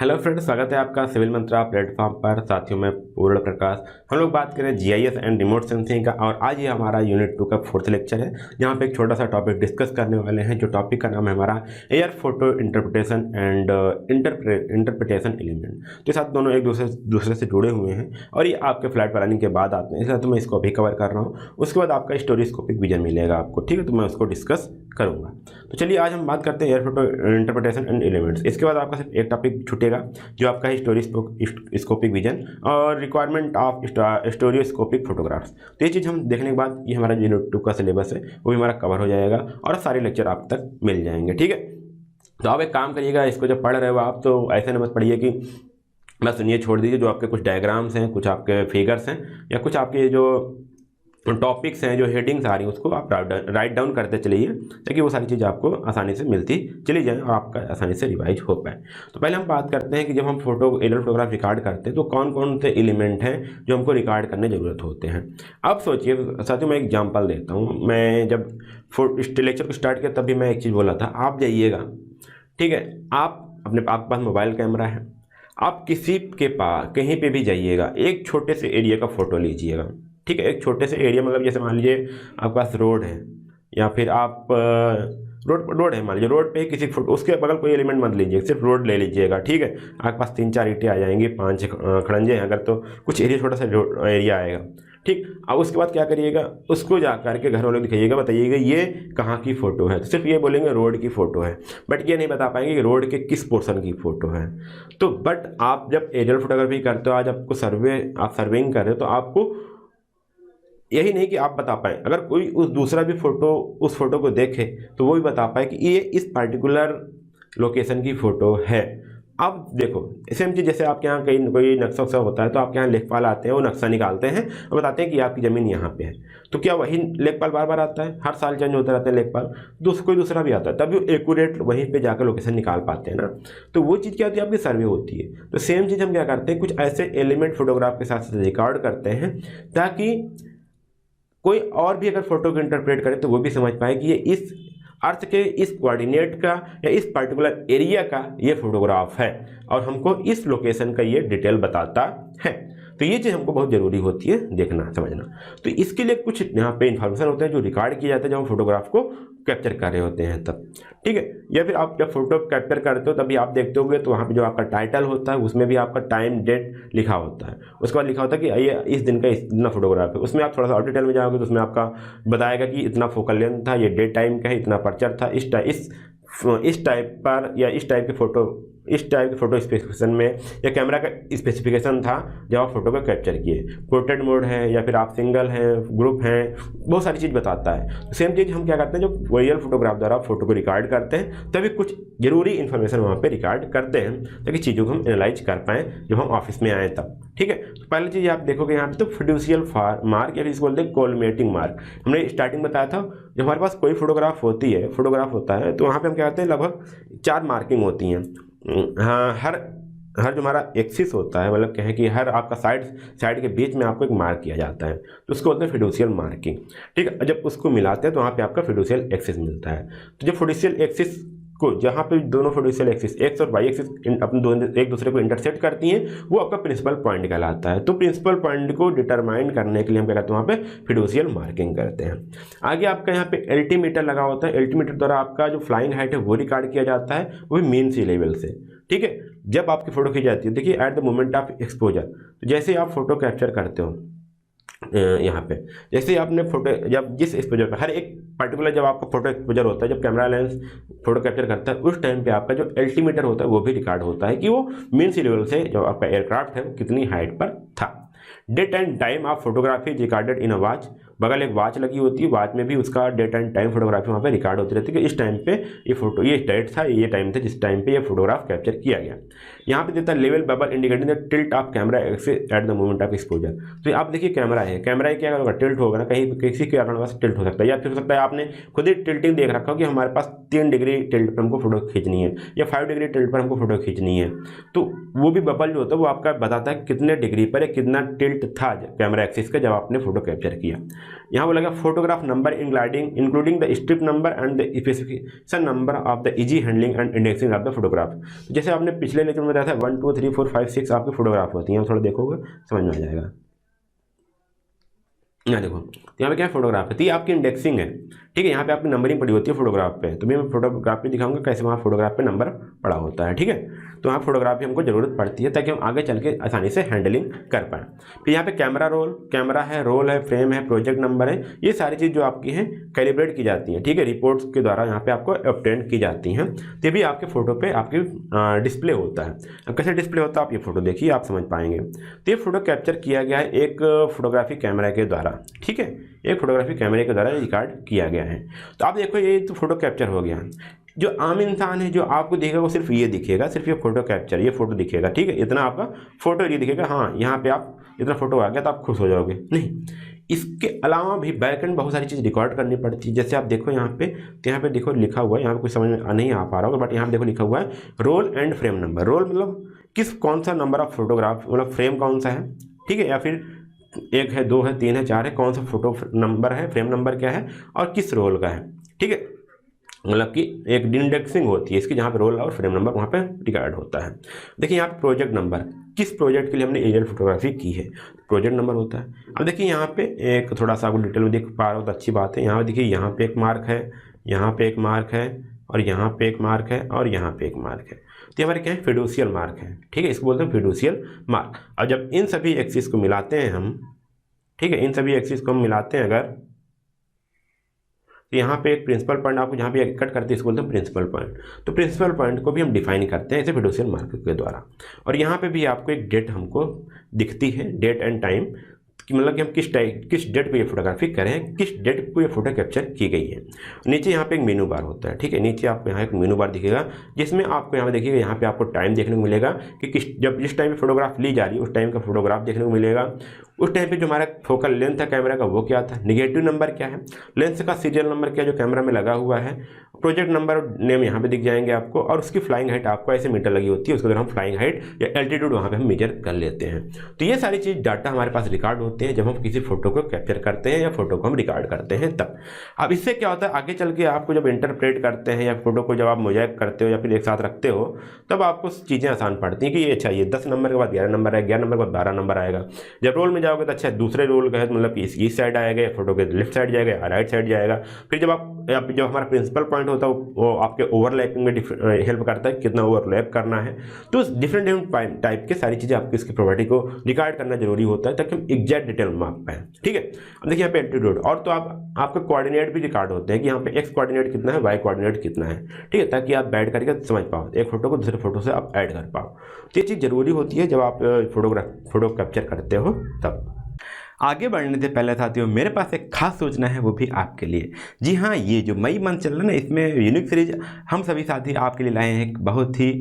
Hello friends, स्वागत है आपका सिविल मंत्रा प्लेटफॉर्म पर। साथियों मैं पूर्ण प्रकाश। हम लोग बात करें जीआईएस एंड रिमोट सेंसिंग का, और आज ये हमारा यूनिट 2 का 4th लेक्चर है, जहाँ पे एक छोटा सा टॉपिक डिस्कस करने वाले हैं। जो टॉपिक का नाम है हमारा air photo interpretation and interpretation element. तो ये साथ दोनों एक दूसरे से जुड़े हुए हैं और ये आपके फ्लाइट प्लानिंग के बाद आते हैं, इसलिए तो मैं इसको अभी कवर कर रहा हूँ। उसके बाद आपका स्टोरिस्कोपिक विजन मिलेगा आपको, ठीक है, तो मैं उसको डिस्कस करूँगा। तो चलिए आज हम बात करते हैं air photo interpretation and elements. इसके बाद आपका सिर्फ एक टॉपिक छूटेगा जो आपका है स्टोरिस्कोपिक विजन और रिक्वायरमेंट ऑफ स्टोरियोस्कोपिक फोटोग्राफ्स। तो ये चीज़ हम देखने के बाद ये हमारा यूनिट 2 का सिलेबस है वो भी हमारा कवर हो जाएगा और सारे लेक्चर आप तक मिल जाएंगे, ठीक है। तो आप एक काम करिएगा, इसको जब पढ़ रहे हो आप तो ऐसे न बस पढ़िए कि बस सुनिए, छोड़ दीजिए। जो आपके कुछ डायग्राम्स हैं, कुछ आपके फिगर्स हैं या कुछ आपके जो टॉपिक्स हैं, जो हेडिंग्स आ रही हैं, उसको आप राइट डाउन करते चलिए ताकि वो सारी चीज़ आपको आसानी से मिलती चली जाए और आपका आसानी से रिवाइज हो पाए। तो पहले हम बात करते हैं कि जब हम एरियल फोटोग्राफ रिकॉर्ड करते हैं तो कौन कौन से एलिमेंट हैं जो हमको रिकॉर्ड करने ज़रूरत होते हैं। अब सोचिए साथियों, मैं एग्जाम्पल देता हूँ। मैं जब लेक्चर को स्टार्ट किया तब भी मैं एक चीज़ बोला था, आप जाइएगा, ठीक है, आपके पास मोबाइल कैमरा है, आप किसी के पास कहीं पे भी जाइएगा, एक छोटे से एरिया का फ़ोटो लीजिएगा, ठीक है। एक छोटे से एरिया मतलब जैसे मान लीजिए आपके पास रोड है या फिर आप रोड है, मान लीजिए रोड पे किसी फोटो, उसके बगल कोई एलिमेंट मत लीजिए, सिर्फ रोड ले लीजिएगा, ठीक है। आपके पास 3-4 ईंटें आ जाएंगी, 5 खड़ंजे हैं अगर, तो कुछ एरिया, छोटा सा एरिया आएगा, ठीक। अब उसके बाद क्या करिएगा, उसको जा करके घर वालों को दिखाइएगा, बताइएगा ये कहाँ की फ़ोटो है। तो सिर्फ ये बोलेंगे रोड की फ़ोटो है, बट ये नहीं बता पाएंगे कि रोड के किस पोर्शन की फ़ोटो है। तो बट आप जब एरियल फोटोग्राफी करते हो, आज आपको आप सर्वेइंग कर रहे हो, तो आपको यही नहीं कि आप बता पाएँ, अगर कोई उस दूसरा भी फ़ोटो उस फोटो को देखे तो वो भी बता पाए कि ये इस पर्टिकुलर लोकेशन की फ़ोटो है। अब देखो सेम चीज़, जैसे आपके यहाँ कहीं कोई नक्शा वक्शा होता है तो आपके यहाँ लेखपाल आते हैं, वो नक्शा निकालते हैं और बताते हैं कि आपकी ज़मीन यहाँ पे है। तो क्या वही लेखपाल बार बार आता है? हर साल चेंज होते रहते हैं लेखपाल, कोई दूसरा भी आता है, तभी वो एक्यूरेट वहीं पे जाकर लोकेशन निकाल पाते हैं ना। तो वो चीज़ क्या होती है, आपकी सर्वे होती है। तो सेम चीज़ हम क्या करते हैं, कुछ ऐसे एलिमेंट फोटोग्राफ के साथ रिकॉर्ड करते हैं ताकि कोई और भी अगर फोटो को इंटरप्रेट करे तो वो भी समझ पाए कि ये इस अर्थ के इस कोऑर्डिनेट का या इस पर्टिकुलर एरिया का ये फोटोग्राफ है और हमको इस लोकेशन का ये डिटेल बताता है। तो ये चीज़ हमको बहुत ज़रूरी होती है देखना, समझना। तो इसके लिए कुछ यहाँ पे इन्फॉर्मेशन होते हैं जो रिकॉर्ड किया जाता है जब हम फोटोग्राफ को कैप्चर कर रहे होते हैं तब, ठीक है। या फिर आप जब फोटो कैप्चर करते हो तभी आप देखते होंगे तो वहाँ पे जो आपका टाइटल होता है उसमें भी आपका टाइम डेट लिखा होता है। उसके बाद लिखा होता है कि ये इस दिन का इतना फोटोग्राफ है। उसमें आप थोड़ा सा और डिटेल में जाओगे तो उसमें आपका बताएगा कि इतना फोकल लेंथ था, ये डे टाइम का है, इतना पर्चर था, इस टाइप पर या इस टाइप के फ़ोटो स्पेसिफिकेशन में या कैमरा का स्पेसिफिकेशन था जब आप फोटो को कैप्चर किए। पोर्ट्रेट मोड है या फिर आप सिंगल हैं, ग्रुप हैं, बहुत सारी चीज़ बताता है। तो सेम चीज़ हम क्या करते हैं, जब रियल फोटोग्राफ द्वारा फोटो को रिकॉर्ड करते हैं तभी कुछ ज़रूरी इन्फॉर्मेशन वहाँ पे रिकॉर्ड करते हैं ताकि चीज़ों को हम एनालाइज कर पाएँ जब हम ऑफिस में आएँ तब, ठीक है। तो पहली चीज़ आप देखोगे यहाँ पे तो फिड्यूशियल मार्क या फिर इसको बोलते हैं कोलमेटिंग मार्क। हमने स्टार्टिंग बताया था जब हमारे पास कोई फोटोग्राफ होता है तो वहाँ पे हम क्या करते हैं, लगभग 4 मार्किंग होती हैं। हाँ, हर जो हमारा एक्सिस होता है, मतलब क्या है कि हर आपका साइड के बीच में आपको एक मार्क किया जाता है, तो उसको बोलते हैं फिड्यूशियल मार्किंग, ठीक है। जब उसको मिलाते हैं तो वहाँ पे आपका फिड्यूशियल एक्सिस मिलता है। तो जब फिड्यूशियल एक्सिस को, जहाँ पे दोनों फिड्यूशियल एक्सिस एक्स और वाई एक्सिस अपने एक दूसरे को इंटरसेक्ट करती हैं, वो आपका प्रिंसिपल पॉइंट कहलाता है। तो प्रिंसिपल पॉइंट को डिटरमाइन करने के लिए हम क्या करते हैं, वहाँ पे फिड्यूशियल मार्किंग करते हैं। आगे आपका यहाँ पे एल्टीमीटर लगा होता है। एल्टीमीटर द्वारा आपका जो फ्लाइंग हाइट है वो रिकॉर्ड किया जाता है, वो भी मीन सी लेवल से, ठीक है। जब आपकी फ़ोटो खींची जाती है, देखिए at the moment of exposure, तो जैसे आप फोटो कैप्चर करते हो यहाँ पे, जैसे आपने फोटो जब जिस एक्सपोजर पर, हर एक पर्टिकुलर जब आपका फोटो एक्सपोजर होता है, जब कैमरा लेंस फोटो कैप्चर करता है उस टाइम पे आपका जो एल्टीमीटर होता है वो भी रिकॉर्ड होता है कि वो मीन सी लेवल से जो आपका एयरक्राफ्ट है वो कितनी हाइट पर था। Date and time of photography is recorded in a watch. बगल एक वॉच लगी होती है, वॉच में भी उसका डेट एंड टाइम फोटोग्राफी वहाँ पे रिकॉर्ड होती रहती है कि इस टाइम पे ये डेट था, ये टाइम था जिस टाइम पे ये फोटोग्राफ कैप्चर किया गया। यहाँ पे देता है level bubble indicating the tilt of camera axis at the moment of exposure. तो आप देखिए कैमरा है, कैमरा क्या होगा, टिल्ट होगा ना, कहीं किसी के कारणवश टिल्ट हो सकता है, या फिर हो सकता है आपने खुद ही टिल्टिंग देख रखा हो कि हमारे पास 3 डिग्री टिल्ट पर हमको फोटो खींचनी है या 5 डिग्री टिल्ट पर हमको फोटो खींचनी है। तो वो भी बबल जो होता है वो आपका बताता है कितने डिग्री पर या कितना टिल्ट था कैमरा एक्सिस का जब आपने फोटो कैप्चर किया। यहाँ बोला गया photograph number including the strip number and the specification number of the easy handling and indexing of the photograph. तो जैसे आपने पिछले लेक्चर में बताया था 1 2 3 4 5 6 आपकी फोटोग्राफ होती हैं, थोड़ा देखोगे समझ में आ जाएगा। यहाँ देखो यहाँ पे क्या है फोटोग्राफ है, तो ये आपकी इंडेक्सिंग है, ठीक है। यहाँ पे आपकी नंबरिंग पड़ी होती है फोटोग्राफ पे, तो मैं फोटोग्राफ पे दिखाऊंगा कैसे वहाँ फोटोग्राफ पे नंबर पड़ा होता है, ठीक है। तो वहाँ फोटोग्राफी हमको जरूरत पड़ती है ताकि हम आगे चल के आसानी से हैंडलिंग कर पाएँ। फिर यहाँ पे कैमरा है, रोल है, फ्रेम है, प्रोजेक्ट नंबर है, ये सारी चीज़ जो आपकी हैं कैलिब्रेट की जाती हैं, ठीक है। रिपोर्ट्स के द्वारा यहाँ पे आपको ऑब्टेन की जाती हैं, तो भी आपके फोटो पे आपकी डिस्प्ले होता है। अब कैसे डिस्प्ले होता है आप ये फोटो देखिए, आप समझ पाएंगे। तो ये फोटो कैप्चर किया गया है एक फोटोग्राफी कैमरा के द्वारा, ठीक है, एक फोटोग्राफी कैमरे के द्वारा रिकॉर्ड किया गया है। तो आप देखो ये तो फोटो कैप्चर हो गया। जो आम इंसान है जो आपको दिखेगा वो सिर्फ ये दिखेगा, सिर्फ ये फोटो कैप्चर, ये फोटो दिखेगा, ठीक है, इतना आपका फोटो ये दिखेगा। हाँ यहाँ पे आप इतना फोटो आ गया तो आप खुश हो जाओगे, नहीं, इसके अलावा भी बैक एंड बहुत सारी चीज़ रिकॉर्ड करनी पड़ती है। जैसे आप देखो यहाँ पे, तो यहाँ पे देखो लिखा हुआ है, यहाँ पे कुछ समझ में नहीं आ पा रहा होगा, बट यहाँ पे देखो लिखा हुआ है roll and frame number. Roll मतलब कौन सा नंबर ऑफ फोटोग्राफ, मतलब फ्रेम कौन सा है, ठीक है, या फिर 1 है, 2 है, 3 है, 4 है, कौन सा फोटो नंबर है, फ्रेम नंबर क्या है और किस रोल का है, ठीक है। मतलब कि एक इंडेक्सिंग होती है इसकी, जहाँ पे रोल और फ्रेम नंबर वहाँ पे रिकॉर्ड होता है। देखिए यहाँ पे प्रोजेक्ट नंबर, किस प्रोजेक्ट के लिए हमने एरियल फोटोग्राफी की है, प्रोजेक्ट नंबर होता है। अब देखिए यहाँ पे एक थोड़ा सा आपको डिटेल में देख पा रहा हो तो अच्छी बात है। यहाँ पे देखिए यहाँ पे एक मार्क है, यहाँ पे एक मार्क है, और यहाँ पे एक मार्क है, और यहाँ पे एक मार्क है। तो ये हमारे क्या है, फिडुशियल मार्क है, ठीक है, इसको बोलते हैं फिडुशियल मार्क। और जब इन सभी एक्सिस को मिलाते हैं हम, ठीक है, इन सभी एक्सिस को हम मिलाते हैं अगर, तो यहाँ पे एक प्रिंसिपल पॉइंट आपको जहाँ पे कट करते हैं इसको बोलते हैं प्रिंसिपल पॉइंट। तो प्रिंसिपल पॉइंट को भी हम डिफाइन करते हैं ऐसे फिडुशियल मार्क के द्वारा। और यहाँ पे भी आपको एक डेट हमको दिखती है, डेट एंड टाइम, कि मतलब कि हम किस डेट पे ये फोटोग्राफी करें, किस डेट को ये फोटो कैप्चर की गई है। नीचे यहाँ पे एक मेनू बार होता है, ठीक है, नीचे आपको यहाँ एक मेनू बार दिखेगा, जिसमें आपको यहाँ पे देखिएगा, यहाँ पे आपको टाइम देखने को मिलेगा कि जिस टाइम पे फोटोग्राफ ली जा रही है उस टाइम का फोटोग्राफ देखने को मिलेगा। उस टाइम पे जो हमारा फोकल लेंथ है कैमरा का वो क्या था, निगेटिव नंबर क्या है, लेंस का सीरियल नंबर क्या जो कैमरा में लगा हुआ है, प्रोजेक्ट नंबर और नेम यहाँ पे दिख जाएंगे आपको, और उसकी फ्लाइंग हाइट आपको ऐसे मीटर लगी होती है, उसके द्वारा हम फ्लाइंग हाइट या एल्टीट्यूड वहाँ पे हम मेजर कर लेते हैं। तो ये सारी चीज़ डाटा हमारे पास रिकॉर्ड होते हैं जब हम किसी फोटो को कैप्चर करते हैं या फोटो को हम रिकॉर्ड करते हैं तब। अब इससे क्या होता है, आगे चल के आपको जब इंटरप्रेट करते हैं या फोटो को जब आप मोज़ेक करते हो या फिर एक साथ रखते हो, तब आपको चीज़ें आसान पड़ती हैं कि ये अच्छा ये 10 नंबर के बाद 11 नंबर है, 11 नंबर के बाद 12 नंबर आएगा। जब रोल में जाओगे तो अच्छा दूसरे रोल का है, मतलब कि इस साइड आएगा, फोटो के लेफ्ट साइड जाएगा या राइट साइड जाएगा। फिर जब हमारा प्रिंसिपल पॉइंट होता है वो आपके ओवरलैपिंग में हेल्प करता है, कितना ओवरलैप करना है। तो डिफरेंट टाइप के सारी चीज़ें आपकी इसकी प्रॉपर्टी को रिकॉर्ड करना जरूरी होता है ताकि हम एग्जैक्ट डिटेल माप पाएँ, ठीक है। अब देखिए यहाँ पे एल्टीट्यूड, और तो आपके कोऑर्डिनेट भी रिकॉर्ड होते हैं कि यहाँ पे एक्स कोऑर्डिनेट कितना है, वाई कोऑर्डिनेट कितना है, ठीक है, ताकि आप बैठ करके समझ पाओ, एक फोटो को दूसरे फोटो से आप ऐड कर पाओ। तो ये चीज़ जरूरी होती है जब आप फोटो कैप्चर करते हो तब। आगे बढ़ने से पहले साथियों मेरे पास एक खास सूचना है, वो भी आपके लिए। जी हाँ, ये जो मई मंथ चल रहा है ना, इसमें यूनिक सीरीज हम सभी साथी आपके लिए लाए हैं एक बहुत ही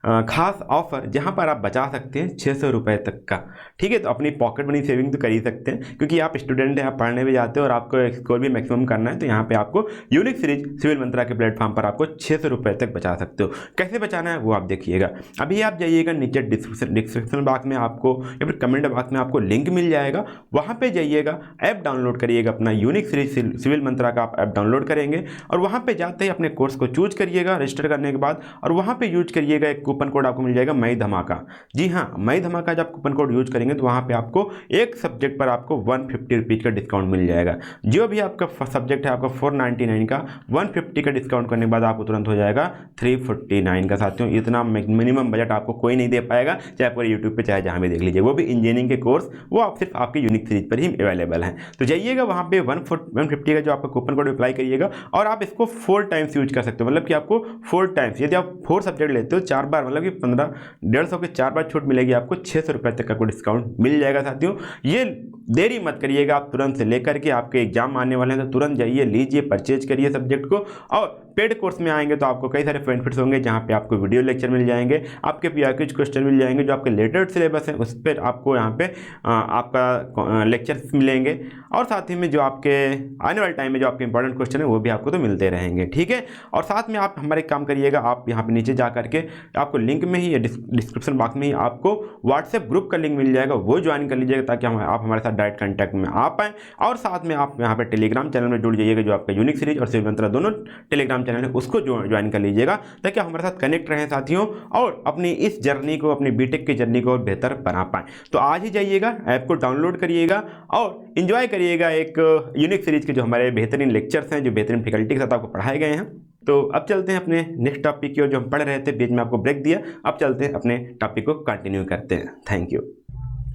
खास ऑफर, जहां पर आप बचा सकते हैं 600 रुपये तक का, ठीक है। तो अपनी पॉकेट मनी सेविंग तो कर ही सकते हैं, क्योंकि आप स्टूडेंट हैं, आप पढ़ने भी जाते हो और आपको स्कोर भी मैक्सिमम करना है। तो यहाँ पे आपको यूनिक सीरीज सिविल मंत्रा के प्लेटफॉर्म पर आपको 600 रुपये तक बचा सकते हो। कैसे बचाना है वो आप देखिएगा। अभी आप जाइएगा नीचे डिस्क्रिप्शन बॉक्स में आपको या फिर कमेंट बॉक्स में आपको लिंक मिल जाएगा, वहाँ पर जाइएगा, ऐप डाउनलोड करिएगा, अपना यूनिक सीरीज सिविल मंत्रा का आप ऐप डाउनलोड करेंगे और वहाँ पर जाते ही अपने कोर्स को चूज करिएगा रजिस्टर करने के बाद, और वहाँ पर यूज करिएगा एक कूपन कोड आपको मिल जाएगा मई धमाका। जी हाँ, मई धमाका जब कूपन कोड यूज करेंगे तो वहाँ पे आपको एक सब्जेक्ट पर आपको 150 रुपीज़ का डिस्काउंट मिल जाएगा। जो भी आपका सब्जेक्ट है आपका 499 का, 150 का डिस्काउंट करने के बाद आपको तुरंत हो जाएगा 349 का। साथियों इतना मिनिमम बजट आपको कोई नहीं दे पाएगा, चाहे पूरे यूट्यूब पे चाहे जहाँ भी देख लीजिए, वो भी इंजीनियरिंग के कोर्स, वो आप सिर्फ आपके यूनिक सीरीज पर ही अवेलेबल है। तो जाइएगा वहाँ पे 150 का जो आपका कूपन कोड अप्लाई करिएगा, और आप इसको 4 टाइम्स यूज कर सकते हो, मतलब कि आपको 4 टाइम्स, यदि आप 4 सब्जेक्ट लेते हो 4 बार, मतलब कि 150 के 4 बार छूट मिलेगी, आपको 600 रुपये तक का कोई डिस्काउंट मिल जाएगा। साथियों ये देरी मत करिएगा, आप तुरंत से लेकर के, आपके एग्जाम आने वाले हैं तो तुरंत जाइए, लीजिए, परचेज करिए सब्जेक्ट को। और पेड कोर्स में आएंगे तो आपको कई सारे बेनिफिट्स होंगे, जहाँ पे आपको वीडियो लेक्चर मिल जाएंगे, आपके पीआईक्यू क्वेश्चन मिल जाएंगे, जो आपके लेटेस्ट सिलेबस है उस पर आपको यहाँ पे आपका लेक्चर्स मिलेंगे, और साथ ही में जो आपके आने वाले टाइम में जो आपके इंपॉर्टेंट क्वेश्चन है वो भी आपको तो मिलते रहेंगे, ठीक है। और साथ में आप हमारे काम करिएगा, आप यहाँ पे नीचे जा करके आपको आपको लिंक में ही या डिस्क्रिप्शन बॉक्स में ही आपको व्हाट्सएप ग्रुप का लिंक मिल जाएगा, वो ज्वाइन कर लीजिएगा ताकि आप हमारे साथ डायरेक्ट कॉन्टैक्ट में आ पाएँ। और साथ में आप यहाँ पर टेलीग्राम चैनल में जुड़ जाइएगा, जो आपका यूनिक सीरीज और सिविल मंत्रा दोनों टेलीग्राम चैनल है उसको ज्वाइन कर लीजिएगा ताकि आप हमारे साथ कनेक्ट रहें साथियों, और अपनी इस जर्नी को, अपनी बीटेक की जर्नी को और बेहतर बना पाएँ। तो आज ही जाइएगा, ऐप को डाउनलोड करिएगा और इन्जॉय करिएगा एक यूनिक सीरीज के जो हमारे बेहतरीन लेक्चर्स हैं, जो बेहतरीन फैकल्टी के साथ आपको पढ़ाए गए हैं। तो अब चलते हैं अपने नेक्स्ट टॉपिक की ओर, जो हम पढ़ रहे थे, बीच में आपको ब्रेक दिया, अब चलते हैं अपने टॉपिक को कंटिन्यू करते हैं। Thank you.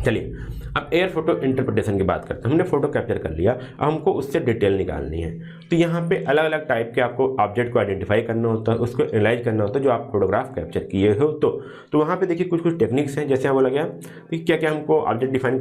चलिए अब एयर फोटो इंटरप्रिटेशन की बात करते हैं। हमने फोटो कैप्चर कर लिया, अब हमको उससे डिटेल निकालनी है। तो यहाँ पे अलग अलग टाइप के आपको ऑब्जेक्ट को आइडेंटिफाई करना होता है, उसको एनालाइज करना होता है जो आप फोटोग्राफ कैप्चर किए हो। तो वहाँ पे देखिए कुछ कुछ टेक्निक्स हैं, जैसे यहाँ बोला गया कि क्या क्या हमको ऑब्जेक्ट डिफाइन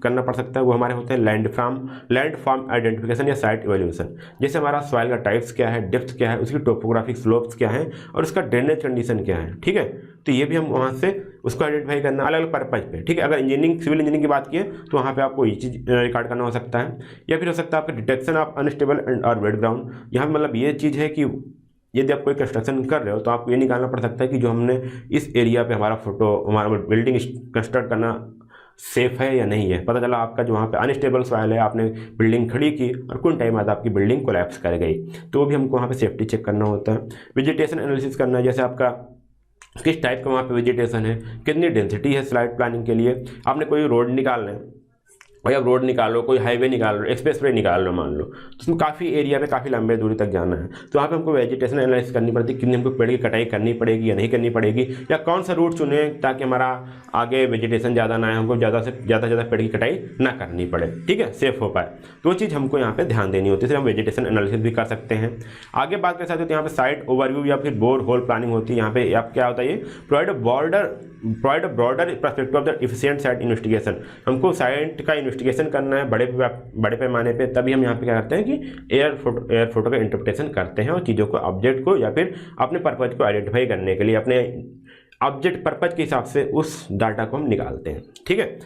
करना पड़ सकता है। वो हमारे होते हैं लैंड फॉर्म आइडेंटिफिकेशन या साइट इवैल्यूएशन। जैसे हमारा सॉइल का टाइप्स क्या है, डेप्थ क्या है, उसकी टोपोग्राफिक स्लोप्स क्या है और उसका ड्रेनेज कंडीशन क्या है। ठीक है, तो ये भी हम वहाँ से उसको आइडेंटिफाई करना अलग अलग पर्पज पे। ठीक है, अगर इंजीनियरिंग सिविल इंजीनियरिंग की बात की तो वहाँ पे आपको ये चीज़ रिकॉर्ड करना हो सकता है, या फिर हो सकता है आपका डिटेक्शन ऑफ अनस्टेबल एंड और वेट ग्राउंड। यहाँ पे मतलब ये चीज़ है कि यदि आप कोई कंस्ट्रक्शन कर रहे हो तो आपको ये निकालना पड़ सकता है कि जो हमने इस एरिया पे हमारा बिल्डिंग कंस्ट्रक्ट करना सेफ है या नहीं है। पता चला आपका जो वहाँ पे अनस्टेबल सॉइल है, आपने बिल्डिंग खड़ी की और कुछ टाइम बाद आपकी बिल्डिंग कोलैप्स कर गई, तो वो भी हमको वहाँ पे सेफ्टी चेक करना होता है। वेजिटेशन एनालिसिस करना है, जैसे आपका किस टाइप का वहाँ पे वेजिटेशन है, कितनी डेंसिटी है स्लाइड प्लानिंग के लिए। आपने कोई रोड निकालना है, भाई आप रोड निकाल लो, कोई हाईवे निकाल लो, एक्सप्रेस वे निकाल लो मान लो, तो उसमें काफ़ी एरिया पे काफ़ी लंबे दूरी तक जाना है, तो वहाँ पे हमको वेजिटेशन एनालिसिस करनी पड़ती है, कितनी हमको पेड़ की कटाई करनी पड़ेगी या नहीं करनी पड़ेगी, या कौन सा रूट चुने ताकि हमारा आगे वेजिटेशन ज़्यादा ना आए, हमको ज़्यादा से ज़्यादा पेड़ की कटाई ना करनी पड़े, ठीक है, सेफ हो पाए। तो वो चीज़ हमको यहाँ पर ध्यान देनी होती है, इसलिए हम वेजिटेशन एनालिसिस भी कर सकते हैं। आगे बात कर सकते हो तो यहाँ पर साइट ओवरव्यू या फिर बोर होल प्लानिंग होती है। यहाँ पे आप क्या होता है, ये provide a broader perspective of the efficient site investigation. हमको साइट का इन्वेस्टिगेशन करना है बड़े पैमाने पे, तभी हम यहाँ पे क्या करते हैं कि एयर फोटो का इंटरप्रिटेशन करते हैं और चीज़ों को, ऑब्जेक्ट को या फिर अपने पर्पज को आइडेंटिफाई करने के लिए अपने ऑब्जेक्ट पर्पज के हिसाब से उस डाटा को हम निकालते हैं। ठीक है,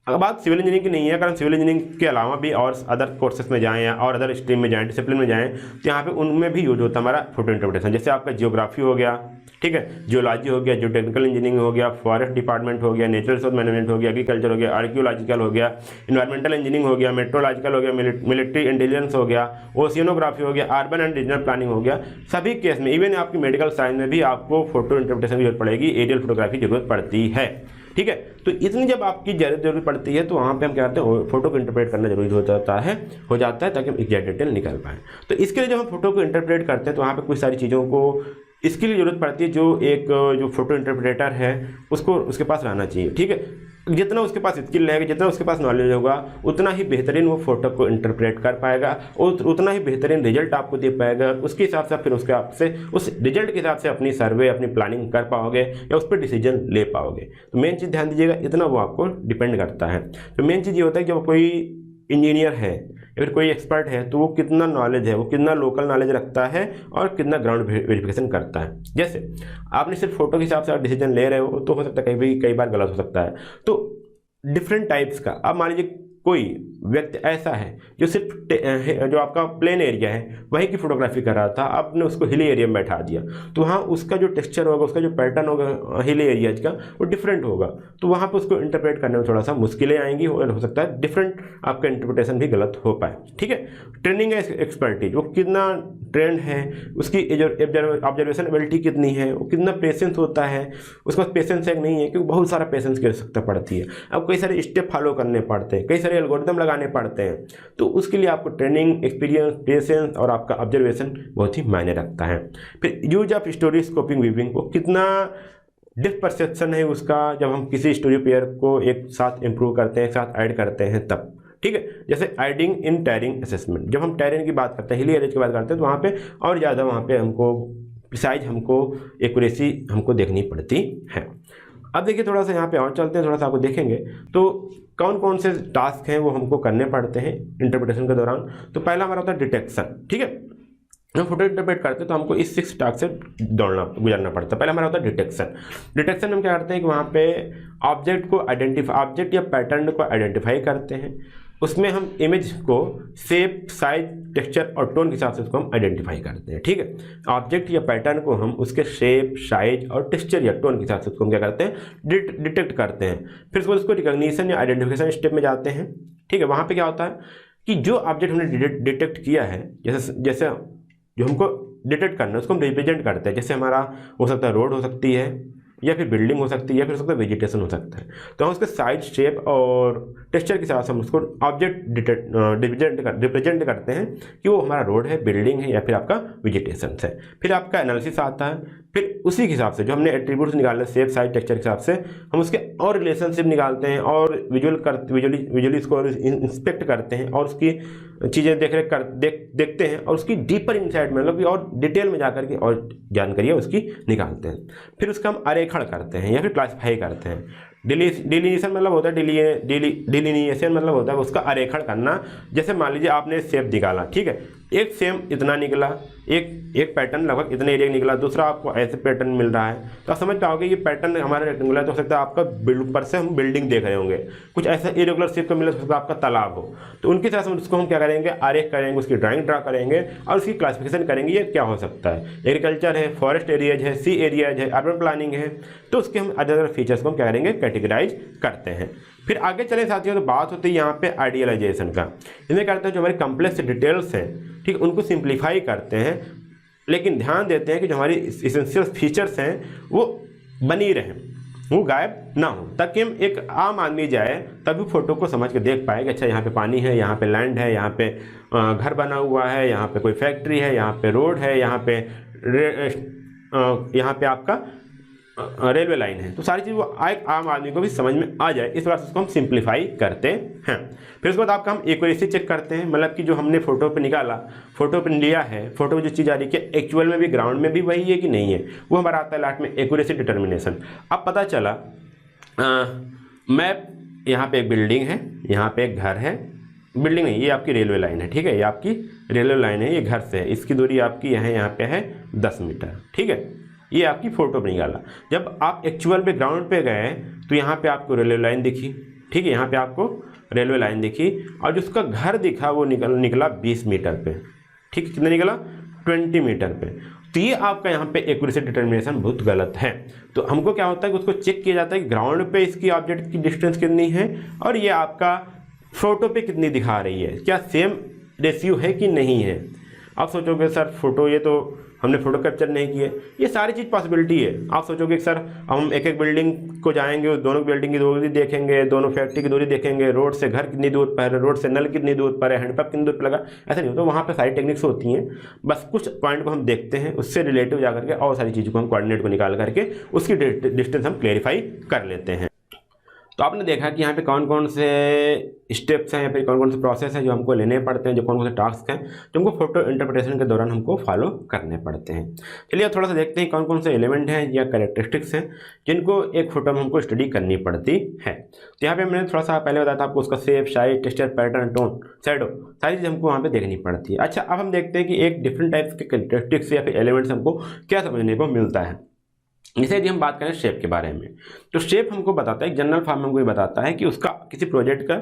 अगर बात सिविल इंजीनियरिंग की नहीं है, कारण सिविल इंजीनियरिंग के अलावा भी और अदर कोर्सेज में जाएँ या और अदर स्ट्रीम में जाएँ, डिसिप्लिन में जाएँ, तो यहाँ पे उनमें भी यूज होता है हमारा फोटो इंटरप्रिटेशन। जैसे आपका जियोग्राफी हो गया, ठीक है, जियोलॉजी हो गया, जियोटेक्निकल इंजीनियरिंग हो गया, फॉरेस्ट डिपार्टमेंट हो गया, नेचुरल रिसोर्स मैनेजमेंट हो गया, एग्रीकल्चर हो गया, आर्कियोलॉजिकल हो गया, इन्वायरमेंटल इंजीनियरिंग हो गया, मेट्रोलॉजिकल हो गया, मिलिट्री इंटेलिजेंस हो गया, ओशियनोग्राफी हो गया, अर्बन एंड रीजनल प्लानिंग हो गया। सभी केस में, इवन आपकी मेडिकल साइंस में भी आपको फोटो इंटरप्रिटेशन की जरूरत पड़ेगी, एरियल फोटोग्राफी की जरूरत पड़ती है। ठीक है, तो इतनी जब आपकी जरूरत पड़ती है तो वहाँ पे हम क्या करते हैं, फोटो को इंटरप्रेट करना जरूरी हो जाता है ताकि हम एग्जैक्ट डिटेल निकाल पाएँ। तो इसके लिए जब हम फोटो को इंटरप्रेट करते हैं तो वहाँ पे कुछ सारी चीज़ों को इसके लिए ज़रूरत पड़ती है, जो फोटो इंटरप्रेटर है उसके पास रहना चाहिए। ठीक है, जितना उसके पास स्किल रहेगा, जितना उसके पास नॉलेज होगा, उतना ही बेहतरीन वो फोटो को इंटरप्रेट कर पाएगा और उतना ही बेहतरीन रिजल्ट आपको दे पाएगा। उसके हिसाब से फिर उसके आपसे उस रिजल्ट के हिसाब से अपनी सर्वे, अपनी प्लानिंग कर पाओगे या उस पर डिसीजन ले पाओगे। तो मेन चीज़ ध्यान दीजिएगा, इतना वो आपको डिपेंड करता है। तो मेन चीज़ ये होता है कि जब कोई इंजीनियर है या फिर कोई एक्सपर्ट है तो वो कितना नॉलेज है, वो कितना लोकल नॉलेज रखता है और कितना ग्राउंड वेरिफिकेशन करता है। जैसे आपने सिर्फ फोटो के हिसाब से डिसीजन ले रहे हो तो हो सकता है कई बार गलत हो सकता है। तो डिफरेंट टाइप्स का, अब मान लीजिए कोई व्यक्ति ऐसा है जो सिर्फ जो आपका प्लेन एरिया है वहीं की फोटोग्राफी कर रहा था, आपने उसको हिली एरिया में बैठा दिया, तो वहाँ उसका जो टेक्सचर होगा, उसका जो पैटर्न होगा हिली एरियाज का, वो डिफरेंट होगा। तो वहाँ पे उसको इंटरप्रेट करने में थोड़ा सा मुश्किलें आएंगी और हो सकता है डिफरेंट आपका इंटरप्रिटेशन भी गलत हो पाए। ठीक है, ट्रेनिंग है एक्सपर्टीज, वो कितना ट्रेंड है, उसकी ऑब्जर्वेशन एबिलिटी कितनी है, वो कितना पेशेंस होता है, उसके पास पेशेंस है नहीं है, क्योंकि बहुत सारा पेशेंस की आवश्यकता पड़ती है। अब कई सारे स्टेप फॉलो करने पड़ते हैं, कई सारे एल्गोरिथम लगाने पड़ते हैं, तो उसके लिए आपको ट्रेनिंग, एक्सपीरियंस, पेशेंस और आपका ऑब्जर्वेशन बहुत ही मायने रखता है। फिर use of story scoping weaving, वो कितना डेप्थ परसेप्शन है उसका, जब हम किसी स्टोरी पेयर को एक साथ इम्प्रूव करते हैं, एक साथ ऐड करते हैं तब। ठीक है, जैसे एडिंग इन टैरिंग असेसमेंट, जब हम टैरिंग की बात करते हैं, हिली एरिया की बात करते हैं, तो वहाँ पे और ज़्यादा वहाँ पे हमको प्रिसाइज, हमको एक्यूरेसी हमको देखनी पड़ती है। अब देखिए थोड़ा सा यहाँ पे और चलते हैं, थोड़ा सा आपको देखेंगे तो कौन कौन से टास्क हैं वो हमको करने पड़ते हैं इंटरप्रिटेशन के दौरान। तो पहला हमारा होता है डिटेक्शन। ठीक है, हम फोटो इंटरप्रेट करते हैं तो हमको इस 6 टास्क से गुजरना पड़ता है। पहला हमारा होता है डिटेक्शन। डिटेक्शन में हम क्या करते हैं कि वहाँ पे ऑब्जेक्ट या पैटर्न को आइडेंटिफाई करते हैं, उसमें हम इमेज को शेप, साइज, टेक्सचर और टोन के हिसाब से उसको हम आइडेंटिफाई करते हैं। ठीक है, ऑब्जेक्ट या पैटर्न को हम उसके शेप, साइज और टेक्सचर या टोन के हिसाब से उसको हम क्या करते हैं, डिटेक्ट करते हैं। फिर उसको रिकॉग्निशन या आइडेंटिफिकेशन स्टेप में जाते हैं। ठीक है, वहाँ पे क्या होता है कि जो ऑब्जेक्ट हमने डिटेक्ट किया है, जैसे जो हमको डिटेक्ट करना है उसको हम रिप्रेजेंट करते हैं। जैसे हमारा हो सकता है रोड हो सकती है, या फिर बिल्डिंग हो सकती है, या फिर हो सकता है वेजिटेशन हो सकता है। तो हम उसके साइज, शेप और टेक्सचर के साथ हम उसको ऑब्जेक्ट रिप्रेजेंट करते हैं कि वो हमारा रोड है, बिल्डिंग है, या फिर आपका वेजिटेशन है। फिर आपका एनालिसिस आता है। फिर उसी के हिसाब से जो हमने एट्रीब्यूट्स निकाले शेप, साइज, टेक्सचर के हिसाब से हम उसके और रिलेशनशिप निकालते हैं और विजुअली इसको इंस्पेक्ट करते हैं और उसकी चीज़ें देखते हैं और उसकी डीपर इनसाइट में मतलब कि और डिटेल में जाकर के और जानकारी उसकी निकालते हैं। फिर उसका हम आरेखण करते हैं या फिर क्लासिफाई करते हैं। डिलीनिएशन मतलब होता है डिलीनिएशन मतलब होता है उसका आरेखण करना। जैसे मान लीजिए आपने शेप निकाला, ठीक है, एक सेम इतना निकला, एक पैटर्न लगभग इतने एरिया निकला, दूसरा आपको ऐसे पैटर्न मिल रहा है, तो आप समझ पाओगे ये पैटर्न हमारा रेक्टेंगुलर तो हो सकता है आपका ऊपर से हम बिल्डिंग देख रहे होंगे, कुछ ऐसा इरेगुलर शेप का मिला तो सकता है आपका तालाब हो। तो उनकी तरह से उसको हम क्या करेंगे, आरेख करेंगे, उसकी ड्राइंग ड्रा करेंगे और उसकी क्लासिफिकेशन करेंगे ये क्या हो सकता है। एग्रीकल्चर है, फॉरेस्ट एरियाज है, सी एरियाज है, अर्बन प्लानिंग है, तो उसके हम अलग अलग फीचर्स को हम क्या करेंगे, कैटेगराइज करते हैं। फिर आगे चले साथियों, तो बात होती है यहाँ पे आइडियलाइजेशन का। इसमें करते हैं जो हमारी कम्प्लेक्स डिटेल्स हैं, ठीक, उनको सिंप्लीफाई करते हैं, लेकिन ध्यान देते हैं कि जो हमारी इसेंशियल फीचर्स हैं वो बनी रहें, वो गायब ना हो, ताकि हम एक आम आदमी जाए तभी फोटो को समझ के देख पाए कि अच्छा यहाँ पे पानी है, यहाँ पे लैंड है, यहाँ पे घर बना हुआ है, यहाँ पे कोई फैक्ट्री है, यहाँ पे रोड है, यहाँ पे आपका रेलवे लाइन है। तो सारी चीज़ वो एक आम आदमी को भी समझ में आ जाए, इस बार उसको हम सिंप्लीफाई करते हैं। फिर उसके बाद आपका हम एक्यूरेसी चेक करते हैं, मतलब कि जो हमने फोटो पे निकाला, फोटो पे लिया है, फोटो में जो चीज़ आ रही है एक्चुअल में भी ग्राउंड में भी वही है कि नहीं है, वो हमारा आता है लास्ट में एक्यूरेसी डिटर्मिनेशन। अब पता चला मैप, यहाँ पे एक बिल्डिंग है, यहाँ पे एक घर है, बिल्डिंग नहीं, ये आपकी रेलवे लाइन है, ठीक है, ये आपकी रेलवे लाइन है, ये घर से है, इसकी दूरी आपकी यहाँ पे है 10 मीटर, ठीक है, ये आपकी फोटो पे निकाला। जब आप एक्चुअल पे ग्राउंड पे गए तो यहाँ पे आपको रेलवे लाइन दिखी, ठीक है, यहाँ पे आपको रेलवे लाइन दिखी और जिसका घर दिखा वो निकला 20 मीटर पे, ठीक है, कितना निकला 20 मीटर पे। तो ये आपका यहाँ पे एक्यूरेसी डिटर्मिनेशन बहुत गलत है। तो हमको क्या होता है कि उसको चेक किया जाता है कि ग्राउंड पे इसकी ऑब्जेक्ट की डिस्टेंस कितनी है और ये आपका फोटो पे कितनी दिखा रही है, क्या सेम रेशियो है कि नहीं है। आप सोचोगे सर फोटो, ये तो हमने फोटो कैप्चर नहीं किए, ये सारी चीज़ पॉसिबिलिटी है। आप सोचोगे सर हम एक एक बिल्डिंग को जाएंगे, दोनों बिल्डिंग की दूरी देखेंगे, दोनों फैक्ट्री की दूरी देखेंगे, रोड से घर कितनी दूर पर है, रोड से नल कितनी दूर पर है, हैंडपंप कितनी दूर पर लगा, ऐसा नहीं होता। वहाँ पे सारी टेक्निक्स होती हैं, बस कुछ पॉइंट को हम देखते हैं, उससे रिलेटिव जा करके और सारी चीज़ों को हम कोऑर्डिनेट को निकाल करके उसकी डिस्टेंस हम क्लेरिफाई कर लेते हैं। तो आपने देखा कि यहाँ पे कौन कौन से स्टेप्स हैं या फिर कौन कौन से प्रोसेस हैं जो हमको लेने पड़ते हैं, जो कौन कौन से टास्क हैं जो हमको फोटो इंटरप्रिटेशन के दौरान हमको फॉलो करने पड़ते हैं। चलिए अब थोड़ा सा देखते हैं कौन कौन से एलिमेंट हैं या कैरेक्टरिस्टिक्स हैं जिनको एक फोटो में हमको स्टडी करनी पड़ती है। तो यहाँ पे मैंने थोड़ा सा पहले बताया था आपको, उसका shape, size, texture, pattern, tone, shadow, सारी चीज़ हमको वहाँ पर देखनी पड़ती है। अच्छा, अब हम देखते हैं कि एक डिफरेंट टाइप्स के कैरेक्टरिस्टिक्स या फिर एलिमेंट्स हमको क्या समझने को मिलता है। जैसे यदि हम बात करें शेप के बारे में, तो शेप हमको बताता है, जनरल फॉर्म हमको ये बताता है कि उसका किसी प्रोजेक्ट का,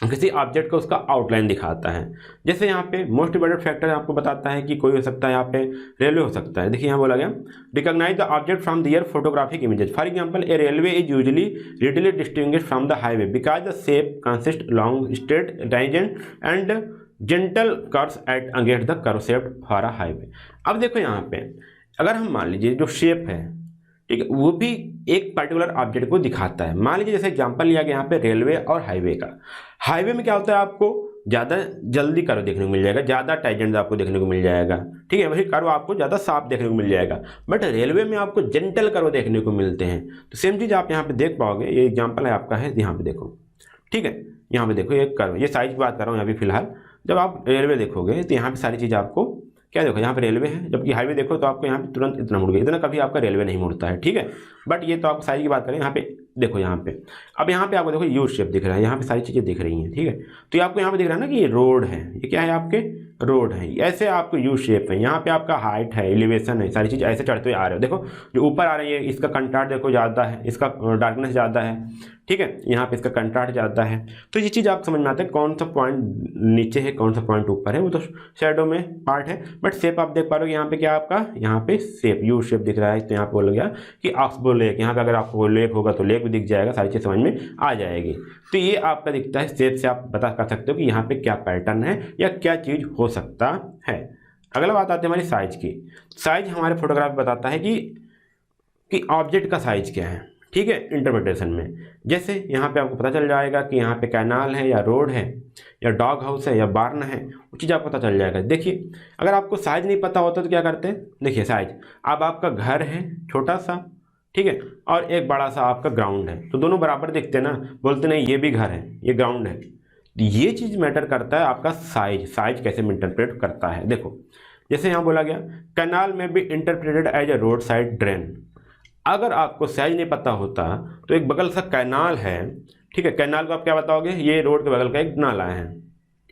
किसी ऑब्जेक्ट का उसका आउटलाइन दिखाता है। जैसे यहाँ पे मोस्ट इंपॉर्टेंट फैक्टर आपको बताता है कि कोई हो सकता है यहाँ पे रेलवे हो सकता है। देखिए यहाँ बोला गया recognize the object from their photographic images. For example a railway is usually readily distinguished from the highway because the shape consist long straight tangent and gentle curves at against the curve shaped for a highway. अब देखो यहाँ पे अगर हम मान लीजिए जो shape है, ठीक है, वो भी एक पर्टिकुलर ऑब्जेक्ट को दिखाता है। मान लीजिए जैसे एग्जांपल लिया गया यहाँ पे रेलवे और हाईवे का। हाईवे में क्या होता है, आपको ज़्यादा जल्दी कर्व देखने को मिल जाएगा, ज़्यादा टाइजेंट आपको देखने को मिल जाएगा, ठीक है, वही कर्व आपको ज़्यादा साफ देखने को मिल जाएगा। बट रेलवे में आपको जेंटल कर्व देखने को मिलते हैं। तो सेम चीज़ आप यहाँ पे देख पाओगे, ये एग्जाम्पल है आपका है, यहाँ पे देखो, ठीक है, यहाँ पे देखो ये कर्व, ये साइज की बात कर रहा हूँ यहाँ पे फिलहाल। जब आप रेलवे देखोगे तो यहाँ पे सारी चीज़ आपको क्या देखो, यहाँ पे रेलवे है, जबकि हाईवे देखो तो आपको यहाँ पे तुरंत इतना मुड़ गया, इतना कभी आपका रेलवे नहीं मुड़ता है, ठीक है। बट ये तो आपको साइज की बात करें, यहाँ पे देखो, यहाँ पे अब यहाँ पे आपको देखो यू शेप दिख रहा है, यहाँ पे सारी चीज़ें दिख रही हैं, ठीक है। तो ये आपको यहाँ पे दिख रहा है ना कि ये रोड है, ये क्या है आपके रोड है, ऐसे आपको यू शेप है, यहाँ पे आपका हाइट है, एलिवेशन है, सारी चीज़ ऐसे चढ़ते हुए आ रहे हो। देखो जो ऊपर आ रही है इसका कंट्रास्ट देखो ज़्यादा है, इसका डार्कनेस ज़्यादा है, ठीक है, यहाँ पे इसका कंट्रास्ट ज़्यादा है। तो ये चीज़ आप समझ में आता है कौन सा पॉइंट नीचे है कौन सा पॉइंट ऊपर है, वो तो शेडो में पार्ट है। बट शेप आप देख पा रहे हो यहाँ पे क्या आपका यहाँ पे शेप यू शेप दिख रहा है, तो यहाँ पे बोल गया कि ऑक्सबो लेक, यहाँ पे अगर आपको लेक होगा तो लेक भी दिख जाएगा, सारी चीज़ समझ में आ जाएगी। तो ये आपका दिखता है, शेप से आप पता कर सकते हो कि यहाँ पे क्या पैटर्न है या क्या चीज़ हो सकता है। अगला बात आती है हमारी साइज की। साइज हमारे फोटोग्राफ बताता है कि ऑब्जेक्ट का साइज क्या है, ठीक है, इंटरप्रिटेशन में। जैसे यहाँ पे आपको पता चल जाएगा कि यहाँ पे कैनाल है या रोड है या डॉग हाउस है या बार्न है, वो चीज़ आपको पता चल जाएगा। देखिए अगर आपको साइज नहीं पता होता तो क्या करते हैं, देखिए साइज, अब आपका घर है छोटा सा, ठीक है, और एक बड़ा सा आपका ग्राउंड है, तो दोनों बराबर दिखते हैं ना, बोलते नहीं ये भी घर है ये ग्राउंड है। ये चीज़ मैटर करता है आपका साइज, साइज कैसे इंटरप्रेट करता है। देखो जैसे यहाँ बोला गया कैनाल में be interpreted as a roadside drain. अगर आपको साइज नहीं पता होता तो एक बगल सा कैनाल है, ठीक है, कैनाल को आप क्या बताओगे, ये रोड के बगल का एक नाला है,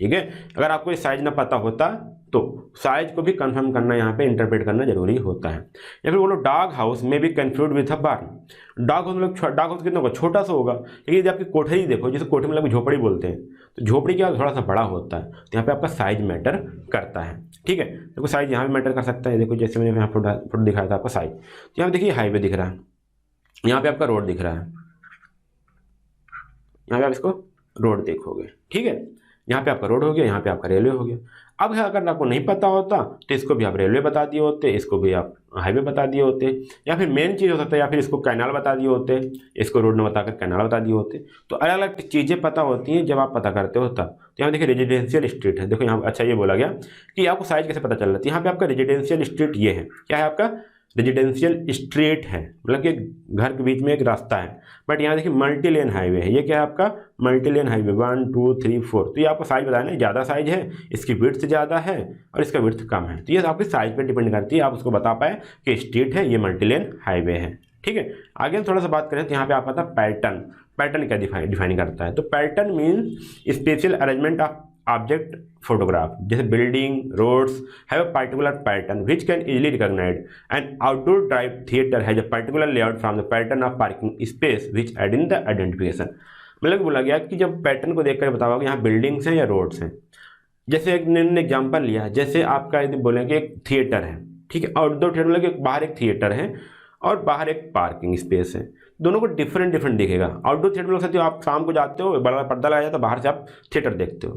ठीक है। अगर आपको ये साइज ना पता होता तो साइज को भी कंफर्म करना यहाँ पे इंटरप्रेट करना जरूरी होता है। या फिर बोलो डॉग हाउस में भी confuse with a barn. Dog house मतलब डॉग हाउस कितना होगा, छोटा सा होगा, लेकिन यदि आपकी कोठरी देखो, जैसे कोठरी मतलब झोपड़ी बोलते हैं, तो झोपड़ी क्या थोड़ा सा बड़ा होता है, तो यहाँ पे आपका साइज मैटर करता है, ठीक है। देखो साइज यहाँ भी मैटर कर सकता है, देखो जैसे मैंने यहाँ फोटो दिखाया था आपका साइज, तो यहाँ पे देखिए हाईवे दिख रहा है, यहाँ पे आपका रोड दिख रहा है, यहाँ पे आप इसको रोड देखोगे, ठीक है, यहाँ पे आपका रोड हो गया, यहाँ पे आपका रेलवे हो गया। अब अगर आपको नहीं पता होता तो इसको भी आप रेलवे बता दिए होते, इसको भी आप हाईवे बता दिए होते, या फिर मेन चीज़ हो सकता है, या फिर इसको कैनाल बता दिए होते, इसको रोड न बताकर कैनाल बता दिए होते। तो अलग अलग चीज़ें पता होती हैं जब आप पता करते हो तब। तो यहाँ देखिए रेजिडेंशियल स्ट्रीट है, देखो यहाँ अच्छा ये बोला गया कि आपको साइज कैसे पता चल रहा है। यहाँ पे आपका रेजिडेंशियल स्ट्रीट ये है, क्या है आपका रेजिडेंशियल स्ट्रीट है, मतलब कि घर के बीच में एक रास्ता है। बट यहाँ देखिए मल्टी लेन हाईवे है, ये क्या है आपका मल्टी लेन हाईवे 1 2 3 4। तो ये आपको साइज बताया ना, ज़्यादा साइज है, इसकी विड्थ ज़्यादा है और इसका विड्थ कम है, तो ये आपकी साइज पे डिपेंड करती है, आप उसको बता पाए कि स्ट्रीट है ये मल्टी लेन हाईवे है, ठीक है। आगे थोड़ा सा बात करें तो यहाँ पे आपका था पैटर्न। पैटर्न क्या डिफाइन करता है, तो pattern means spatial arrangement of object photograph. जैसे building roads have a particular pattern which can easily recognize and outdoor drive theatre has a particular layout from the pattern of parking space which aid in the identification. मतलब बोला गया कि जब pattern को देखकर बताओगे यहाँ बिल्डिंग्स हैं या रोड्स हैं। जैसे एक ने एग्जाम्पल लिया, जैसे आपका यदि बोलेंगे एक थिएटर है, ठीक है, आउटडोर थिएटर मतलब बाहर एक थिएटर है और बाहर एक पार्किंग स्पेस है, दोनों को डिफरेंट दिखेगा। आउटडोर थिएटर में सकते हो आप शाम को जाते हो, बड़ा पर्दा लगाया जाता है, बाहर से आप थिएटर देखते हो,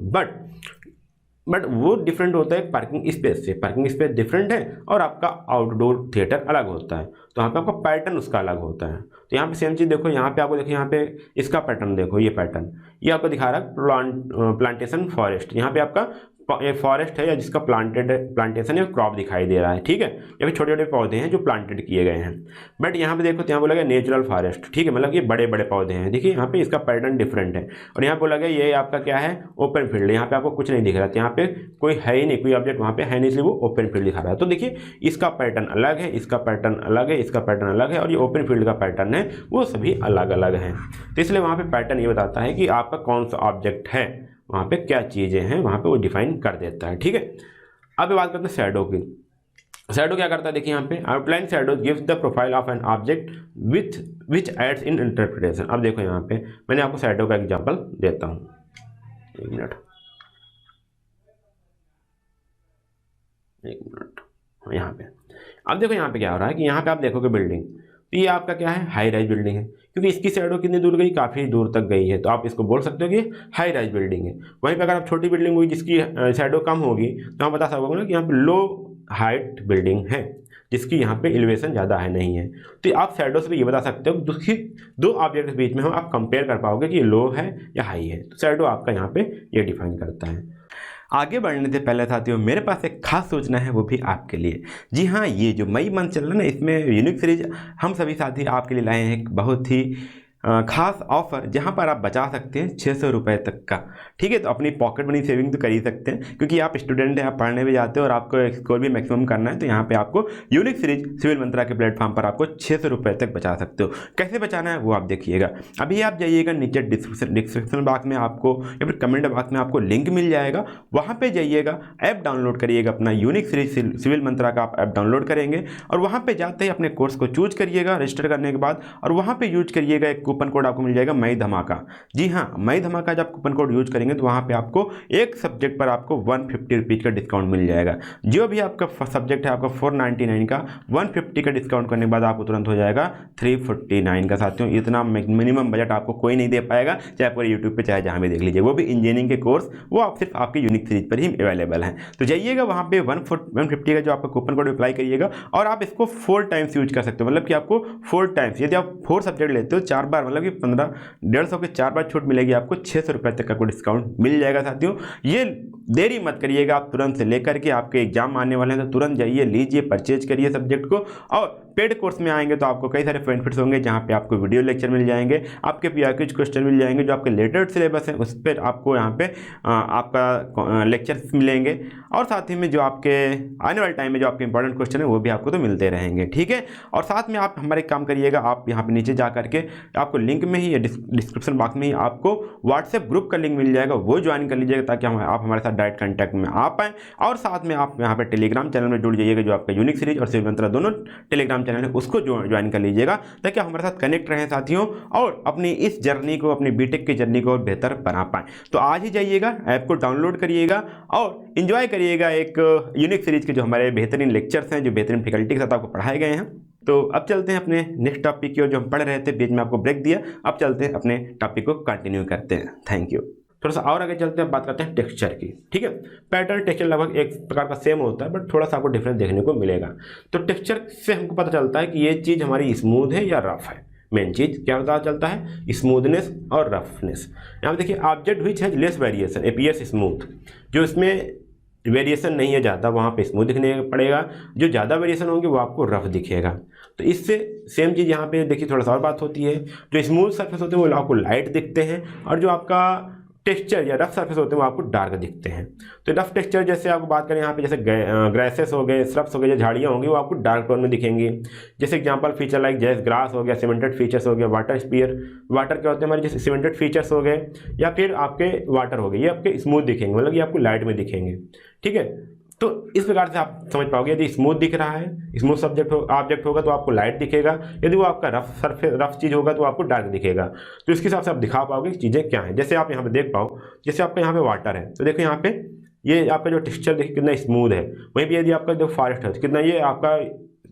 बट वो डिफरेंट होता है पार्किंग स्पेस से। पार्किंग स्पेस डिफरेंट है और आपका आउटडोर थिएटर अलग होता है, तो यहाँ पे आपका पैटर्न उसका अलग होता है। तो यहाँ पे सेम चीज़ देखो, यहाँ पे आपको देखो, यहाँ पे इसका पैटर्न देखो, ये पैटर्न ये आपको दिखा रहा है प्लांटेशन फॉरेस्ट। यहाँ पे आपका ये फॉरेस्ट है या जिसका प्लांटेशन या क्रॉप दिखाई दे रहा है, ठीक है, या फिर छोटे छोटे पौधे हैं जो प्लांटेड किए गए हैं। बट यहाँ पे देखो, यहाँ बोला गया नेचुरल फॉरेस्ट, ठीक है, मतलब ये बड़े बड़े पौधे हैं। देखिए यहाँ पे इसका पैटर्न डिफरेंट है। और यहाँ बोला गया ये आपका क्या है, ओपन फील्ड, यहाँ पे आपको कुछ नहीं दिख रहा, यहाँ पे कोई है ही नहीं, कोई ऑब्जेक्ट वहाँ पे है नहीं, इसलिए वो ओपन फील्ड दिखा रहा है। तो देखिए इसका पैटर्न अलग है, इसका पैटर्न अलग है, इसका पैटर्न अलग है, और ये ओपन फील्ड का पैटर्न है वो सभी अलग अलग हैं। तो इसलिए वहाँ पे पैटर्न ये बताता है कि आपका कौन सा ऑब्जेक्ट है, वहाँ पे क्या चीज़ें हैं, वहाँ पे वो डिफाइन कर देता है, ठीक है। अब बात करते हैं शैडो की। शैडो क्या करता है, देखिए यहाँ पे outline shadow gives the profile of an object which aids in interpretation. अब देखो यहाँ पे मैंने आपको शैडो का एग्जांपल देता हूँ, एक मिनट यहाँ पे। अब देखो यहाँ पे क्या हो रहा है कि यहाँ पे आप देखोगे बिल्डिंग, तो ये आपका क्या है, हाई राइज बिल्डिंग है, क्योंकि इसकी शैडो कितनी दूर गई, काफ़ी दूर तक गई है, तो आप इसको बोल सकते हो कि हाई राइज बिल्डिंग है। वहीं पे अगर आप छोटी बिल्डिंग हुई जिसकी शैडो कम होगी तो हम बता सकोगे ना कि यहाँ पे लो हाइट बिल्डिंग है जिसकी यहाँ पे एलिवेशन ज़्यादा है नहीं है। तो आप शैडो से भी ये बता सकते हो कि दो ऑब्जेक्ट के बीच में हम आप कंपेयर कर पाओगे कि ये लो है या हाई है। तो शैडो आपका यहाँ पे ये डिफाइन करता है। आगे बढ़ने से पहले साथियों मेरे पास एक खास सूचना है, वो भी आपके लिए। जी हाँ, ये जो मई मंथ चल रहा है ना, इसमें यूनिक सीरीज हम सभी साथी आपके लिए लाए हैं एक बहुत ही खास ऑफर जहां पर आप बचा सकते हैं 600 रुपये तक का। ठीक है, तो अपनी पॉकेट मनी सेविंग तो कर ही सकते हैं, क्योंकि आप स्टूडेंट हैं, आप पढ़ने भी जाते हो और आपको स्कोर भी मैक्सिमम करना है। तो यहाँ पे आपको यूनिक सीरीज सिविल मंत्रा के प्लेटफॉर्म पर आपको 600 रुपये तक बचा सकते हो। कैसे बचाना है वो आप देखिएगा। अभी आप जाइएगा नीचे डिस्क्रिप्शन बॉक्स में आपको या फिर कमेंट बॉक्स में आपको लिंक मिल जाएगा, वहाँ पर जाइएगा, ऐप डाउनलोड करिएगा, अपना यूनिक सीरीज सिविल मंत्रा का आप ऐप डाउनलोड करेंगे और वहाँ पर जाते ही अपने कोर्स को चूज करिएगा रजिस्टर करने के बाद, और वहाँ पर यूज करिएगा एक कूपन कोड आपको मिल जाएगा मई धमाका। जी हाँ, मई धमाका जब कूपन कोड यूज करेंगे तो वहाँ पे आपको एक सब्जेक्ट पर आपको 150 रुपीज़ का डिस्काउंट मिल जाएगा। जो भी आपका सब्जेक्ट है आपका 499 का, 150 का डिस्काउंट करने के बाद आपको तुरंत हो जाएगा 349 का। साथियों, इतना मिनिमम बजट आपको कोई नहीं दे पाएगा, चाहे आप यूट्यूब पर चाहे जहाँ भी देख लीजिए, वो भी इंजीनियरिंग के कोर्स, वो आप सिर्फ आपकी यूनिक सीरीज पर ही अवेलेबल है। तो जाइएगा वहाँ पे 150 का जो आपका कूपन कोड अप्लाई करिएगा और आप इसको 4 टाइम्स यूज कर सकते हो। मतलब कि आपको 4 टाइम्स, यदि आप 4 सब्जेक्ट लेते हो 4 बार, मतलब कि 1,500 के 4 बार छूट मिलेगी, आपको 600 रुपये तक का कोई डिस्काउंट मिल जाएगा। साथियों, ये देरी मत करिएगा, आप तुरंत से लेकर के, आपके एग्जाम आने वाले हैं तो तुरंत जाइए, लीजिए, परचेज करिए सब्जेक्ट को। और पेड कोर्स में आएंगे तो आपको कई सारे बेनिफिट्स होंगे, जहाँ पे आपको वीडियो लेक्चर मिल जाएंगे, आपके पीआईक्यू क्वेश्चन मिल जाएंगे, जो आपके लेटेस्ट सिलेबस है उस पर आपको यहाँ पे आपका लेक्चर्स मिलेंगे, और साथ ही में जो आपके आने वाले टाइम में जो आपके इंपॉर्टेंट क्वेश्चन है वो भी आपको तो मिलते रहेंगे। ठीक है, और साथ में आप हमारे काम करिएगा, आप यहाँ पे नीचे जा करके आपको लिंक में ही या डिस्क्रिप्शन बॉक्स में ही आपको व्हाट्सएप ग्रुप का लिंक मिल जाएगा, वो ज्वाइन कर लीजिएगा ताकि आप हमारे साथ डायरेक्ट कॉन्टैक्ट में आ पाएँ। और साथ में आप यहाँ पे टेलीग्राम चैनल में जुड़ जाइएगा, जो आपका यूनिक सीरीज और सिविल मंत्रा दोनों टेलीग्राम चैनल है उसको ज्वाइन कर लीजिएगा, ताकि आप हमारे साथ कनेक्ट रहें साथियों, और अपनी इस जर्नी को, अपनी बीटेक की जर्नी को और बेहतर बना पाएँ। तो आज ही जाइएगा, ऐप को डाउनलोड करिएगा और इन्जॉय करिएगा एक यूनिक सीरीज के जो हमारे बेहतरीन लेक्चर्स हैं, जो बेहतरीन फैकल्टी के साथ आपको पढ़ाए गए हैं। तो अब चलते हैं अपने नेक्स्ट टॉपिक की ओर, जो हम पढ़ रहे थे, बीच में आपको ब्रेक दिया, अब चलते हैं अपने टॉपिक को कंटिन्यू करते हैं। Thank you. थोड़ा सा और आगे चलते हैं, बात करते हैं टेक्सचर की। ठीक है, पैटर्न टेक्सचर लगभग एक प्रकार का सेम होता है, बट थोड़ा सा आपको डिफरेंस देखने को मिलेगा। तो टेक्सचर से हमको पता चलता है कि ये चीज़ हमारी स्मूथ है या रफ है। मेन चीज़ क्या पता चलता है, स्मूथनेस और रफनेस। यहाँ देखिए, object which has less variation appears smooth, जो इसमें वेरिएशन नहीं है ज़्यादा वहाँ पे स्मूथ दिखने पड़ेगा, जो ज़्यादा वेरिएशन होंगे वो आपको रफ दिखेगा। तो इससे सेम चीज़ यहाँ पे देखिए थोड़ा सा और बात होती है, जो स्मूथ सरफेस होते हैं वो आपको लाइट दिखते हैं, और जो आपका टेक्सचर या रफ सरफेस होते हैं वो आपको डार्क दिखते हैं। तो रफ टेक्सचर जैसे आपको बात करें यहाँ पे, जैसे ग्रासेस हो गए, श्रब्स हो गए, जो झाड़ियाँ होंगी वो आपको डार्क टोन में दिखेंगी। जैसे एग्जांपल फीचर लाइक जैस ग्रास हो गया, सीमेंटेड फीचर्स हो गया, वाटर स्पीयर, वाटर क्या होते हैं हमारे, जैसे सीमेंटेड फीचर्स हो गए या फिर आपके वाटर हो गए, ये आपके स्मूथ दिखेंगे, मतलब ये आपको लाइट में दिखेंगे। ठीक है, तो इस प्रकार से आप समझ पाओगे, यदि स्मूथ दिख रहा है, स्मूथ ऑब्जेक्ट होगा तो आपको लाइट दिखेगा, यदि वो आपका रफ चीज़ होगा तो आपको डार्क दिखेगा। तो इसके हिसाब से आप दिखा पाओगे चीज़ें क्या हैं। जैसे आप यहाँ पे देख पाओ, जैसे आपका यहाँ पे वाटर है, तो देखो यहाँ पे ये आपका जो टेक्सचर देखिए कितना स्मूथ है, वहीं पर यदि आपका जो फॉरेस्ट है कितना, ये आपका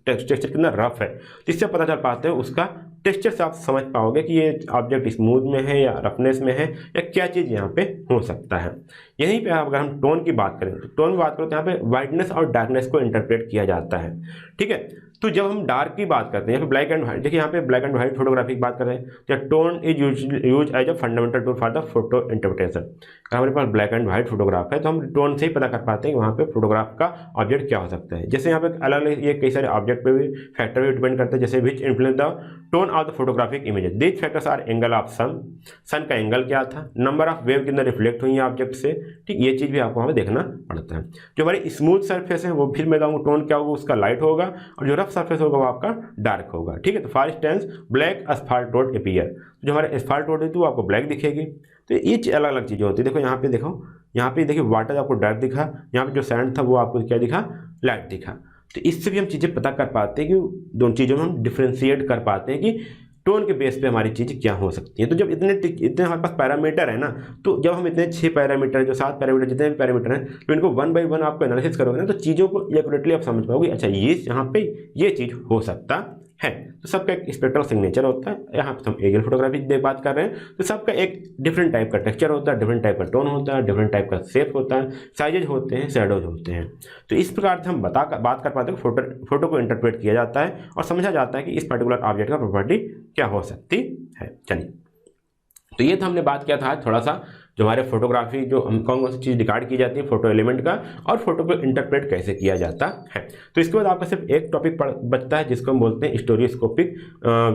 टेक्सचर कितना रफ है, तो इससे पता चल पाते हैं उसका टेक्सचर से आप समझ पाओगे कि ये ऑब्जेक्ट स्मूथ में है या रफनेस में है, या क्या चीज़ यहाँ पे हो सकता है। यहीं पे अगर हम टोन की बात करें, तो टोन की बात करें तो यहाँ पे वाइटनेस और डार्कनेस को इंटरप्रेट किया जाता है। ठीक है, तो जब हम डार्क की बात करते हैं, यहाँ पे ब्लैक एंड व्हाइट, देखिए यहाँ पे ब्लैक एंड व्हाइट फोटोग्राफी की बात कर रहे हैं, तो tone is use as a fundamental tool for the photo interpretation. अगर हमारे पास ब्लैक एंड व्हाइट फोटोग्राफ है तो हम टोन से ही पता कर पाते हैं कि वहाँ पे फोटोग्राफ का ऑब्जेक्ट क्या हो सकता है। जैसे यहाँ पे अलग अलग ये कई सारे ऑब्जेक्ट पे भी फैक्टर भी डिपेंड करते हैं, जैसे which influence the tone of the photographic images. These factors are angle of sun का एंगल क्या था, नंबर ऑफ वेव कितना रिफ्लेक्ट हुई है ऑब्जेक्ट से। ठीक, ये चीज़ भी आपको हमें देखना पड़ता है। जो हमारी स्मूथ सरफेस है वो फिर मैं कहूँगा टोन क्या होगा, उसका लाइट होगा, और जो रफ सरफेस होगा वो आपका डार्क होगा। ठीक है, तो for instance black asphalt road appear, जो हमारे एस्फाल्ट रोड है तो आपको ब्लैक दिखेगी। तो ये अलग अलग चीज़ें होती है। देखो यहाँ पे, देखो यहाँ पे देखिए वाटर आपको डार्क दिखा, यहाँ पे जो सैंड था वो आपको क्या दिखा, लाइट दिखा। तो इससे भी हम चीज़ें पता कर पाते हैं कि दोनों चीज़ों में हम डिफ्रेंशिएट कर पाते हैं कि टोन के बेस पे हमारी चीज़ क्या हो सकती है। तो जब इतने हमारे पास पैरामीटर है ना, तो जब हम इतने 6 पैरामीटर, जो 7 पैरामीटर, जितने भी पैरामीटर हैं, तो इनको 1 बाई 1 आपको एनालिसिस करोगे ना, तो चीज़ों को एक्यूरेटली आप समझ पाओगे, अच्छा ये यहाँ पे ये चीज़ हो सकता है। तो सबका एक स्पेक्ट्रल सिग्नेचर होता है। यहाँ पे हम एरियल फोटोग्राफी की बात कर रहे हैं, तो सबका एक डिफरेंट टाइप का टेक्सचर होता है, डिफरेंट टाइप का टोन होता है, डिफरेंट टाइप का शेप होता है, साइजेज होते हैं, शैडोज होते हैं। तो इस प्रकार से हम बात कर पाते हैं कि फोटो को इंटरप्रेट किया जाता है और समझा जाता है कि इस पर्टिकुलर ऑब्जेक्ट का प्रॉपर्टी क्या हो सकती है। चलिए, तो ये तो हमने बात किया था थोड़ा सा जो हमारे फोटोग्राफी जो हम कौन कौन सी चीज़ रिकॉर्ड की जाती है फोटो एलिमेंट का, और फोटो को इंटरप्रेट कैसे किया जाता है। तो इसके बाद आपका सिर्फ एक टॉपिक बचता है जिसको हम बोलते हैं स्टोरियोस्कोपिक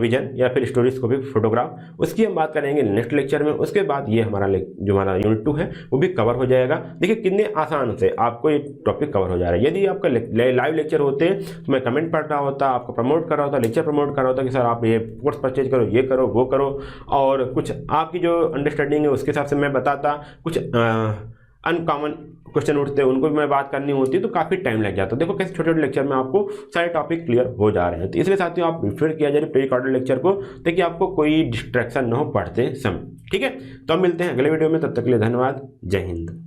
विजन या फिर स्टोरियोस्कोपिक फोटोग्राफ। उसकी हम बात करेंगे नेक्स्ट लेक्चर में। उसके बाद ये हमारा जो हमारा यूनिट 2 है वो भी कवर हो जाएगा। देखिए कितने आसान से आपको ये टॉपिक कवर हो जा रहा है। यदि आपका लाइव लेक्चर होते तो मैं कमेंट पढ़ रहा होता, आपको प्रमोट कर रहा होता, लेक्चर प्रमोट कर रहा होता कि सर आप ये कोर्स परचेज करो, ये करो, वो करो, और कुछ आपकी जो अंडरस्टैंडिंग है उसके हिसाब से मैं बताता। कुछ अनकॉमन क्वेश्चन उठते हैं उनको भी मैं बात करनी होती है तो काफ़ी टाइम लग जाता है। देखो कैसे छोटे छोटे लेक्चर में आपको सारे टॉपिक क्लियर हो जा रहे हैं। तो इसलिए साथियों आप प्रिफर किया जाए प्री रिकॉर्डेड लेक्चर को, ताकि आपको कोई डिस्ट्रैक्शन ना हो पढ़ते समय। ठीक है, तो अब मिलते हैं अगले वीडियो में, तब तक के लिए धन्यवाद। जय हिंद।